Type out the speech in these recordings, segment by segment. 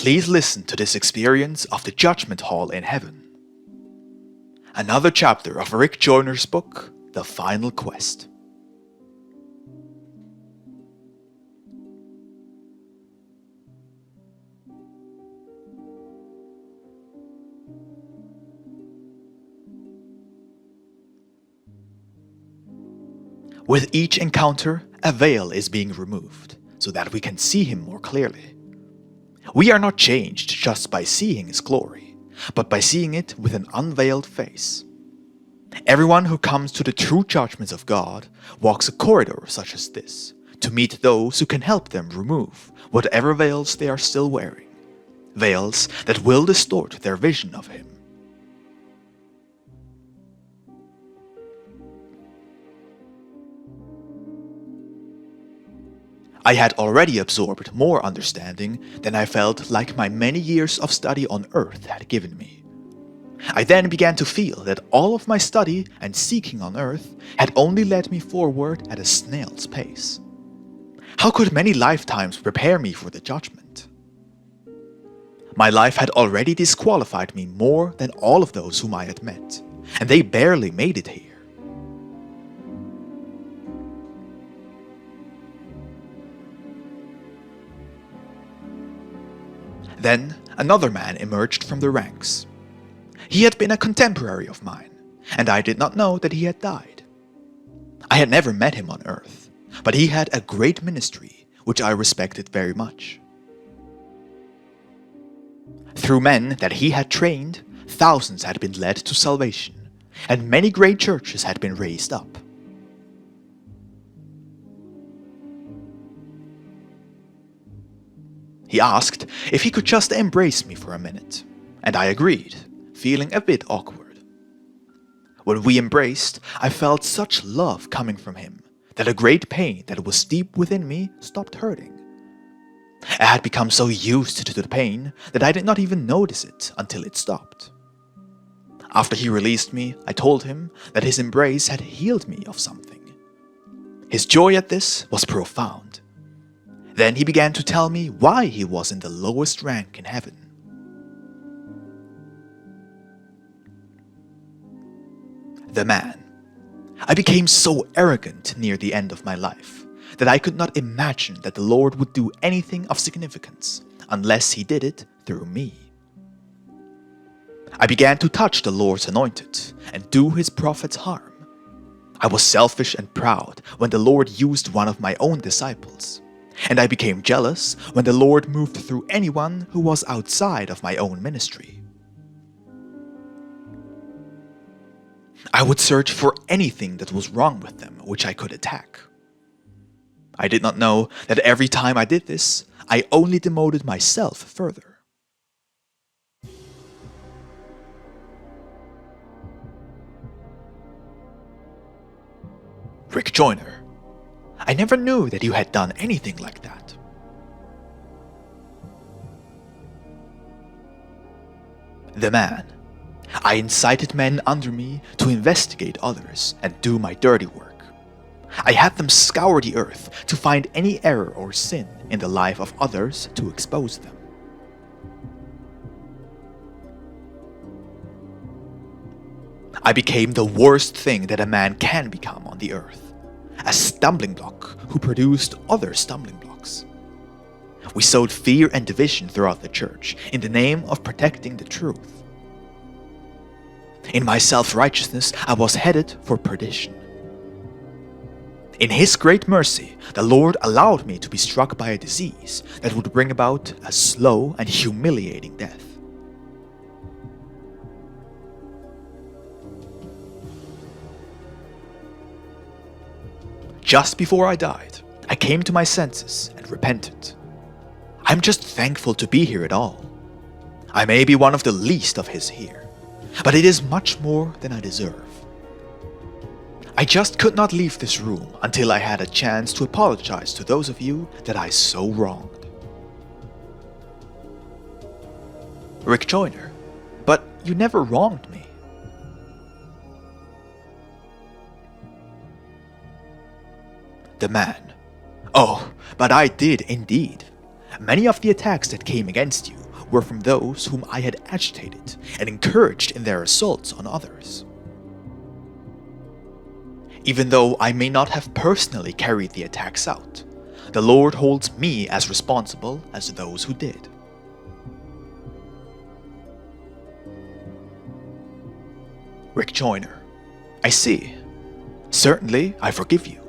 Please listen to this experience of the judgment hall in heaven. Another chapter of Rick Joyner's book, The Final Quest. With each encounter, a veil is being removed, so that we can see him more clearly. We are not changed just by seeing his glory, but by seeing it with an unveiled face. Everyone who comes to the true judgments of God walks a corridor such as this, to meet those who can help them remove whatever veils they are still wearing, veils that will distort their vision of him. I had already absorbed more understanding than I felt like my many years of study on earth had given me. I then began to feel that all of my study and seeking on earth had only led me forward at a snail's pace. How could many lifetimes prepare me for the judgment? My life had already disqualified me more than all of those whom I had met, and they barely made it here. Then another man emerged from the ranks. He had been a contemporary of mine, and I did not know that he had died. I had never met him on earth, but he had a great ministry, which I respected very much. Through men that he had trained, thousands had been led to salvation, and many great churches had been raised up. He asked if he could just embrace me for a minute, and I agreed, feeling a bit awkward. When we embraced, I felt such love coming from him that a great pain that was deep within me stopped hurting. I had become so used to the pain that I did not even notice it until it stopped. After he released me, I told him that his embrace had healed me of something. His joy at this was profound. Then he began to tell me why he was in the lowest rank in heaven. The man. I became so arrogant near the end of my life that I could not imagine that the Lord would do anything of significance unless he did it through me. I began to touch the Lord's anointed and do his prophets harm. I was selfish and proud when the Lord used one of my own disciples. And I became jealous when the Lord moved through anyone who was outside of my own ministry. I would search for anything that was wrong with them which I could attack. I did not know that every time I did this, I only demoted myself further. Rick Joyner. I never knew that you had done anything like that. The man. I incited men under me to investigate others and do my dirty work. I had them scour the earth to find any error or sin in the life of others to expose them. I became the worst thing that a man can become on the earth. A stumbling block who produced other stumbling blocks. We sowed fear and division throughout the church in the name of protecting the truth. In my self-righteousness, I was headed for perdition. In his great mercy, the Lord allowed me to be struck by a disease that would bring about a slow and humiliating death. Just before I died, I came to my senses and repented. I'm just thankful to be here at all. I may be one of the least of his here, but it is much more than I deserve. I just could not leave this room until I had a chance to apologize to those of you that I so wronged. Rick Joyner, but you never wronged me. The man. Oh, but I did indeed. Many of the attacks that came against you were from those whom I had agitated and encouraged in their assaults on others. Even though I may not have personally carried the attacks out, the Lord holds me as responsible as those who did. Rick Joyner: I see. Certainly, I forgive you.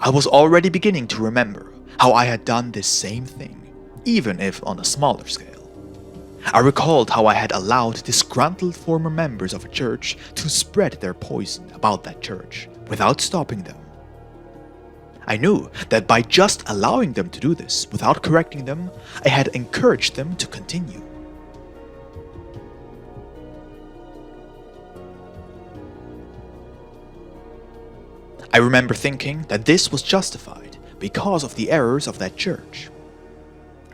I was already beginning to remember how I had done this same thing, even if on a smaller scale. I recalled how I had allowed disgruntled former members of a church to spread their poison about that church without stopping them. I knew that by just allowing them to do this without correcting them, I had encouraged them to continue. I remember thinking that this was justified because of the errors of that church.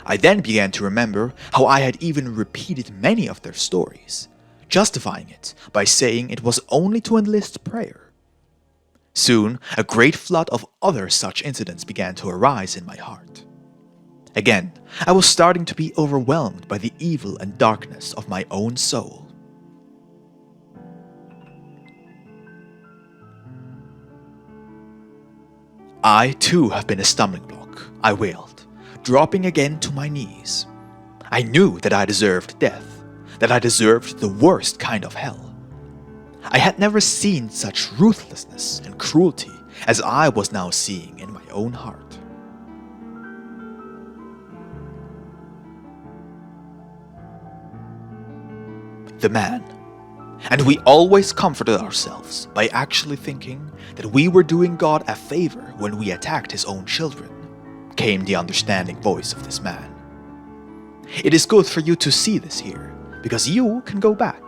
I then began to remember how I had even repeated many of their stories, justifying it by saying it was only to enlist prayer. Soon, a great flood of other such incidents began to arise in my heart. Again, I was starting to be overwhelmed by the evil and darkness of my own soul. I too have been a stumbling block, I wailed, dropping again to my knees. I knew that I deserved death, that I deserved the worst kind of hell. I had never seen such ruthlessness and cruelty as I was now seeing in my own heart. The man. And we always comforted ourselves by actually thinking that we were doing God a favor when we attacked his own children, came the understanding voice of this man. It is good for you to see this here, because you can go back.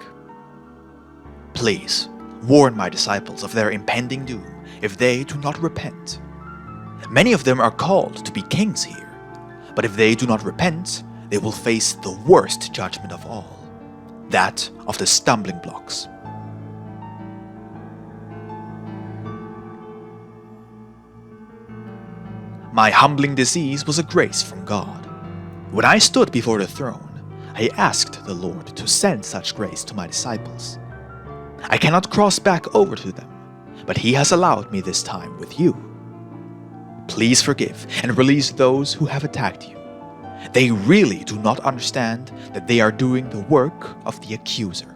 Please, warn my disciples of their impending doom if they do not repent. Many of them are called to be kings here, but if they do not repent, they will face the worst judgment of all, that of the stumbling blocks. My humbling disease was a grace from God. When I stood before the throne, I asked the Lord to send such grace to my disciples. I cannot cross back over to them, but he has allowed me this time with you. Please forgive and release those who have attacked you. They really do not understand that they are doing the work of the accuser.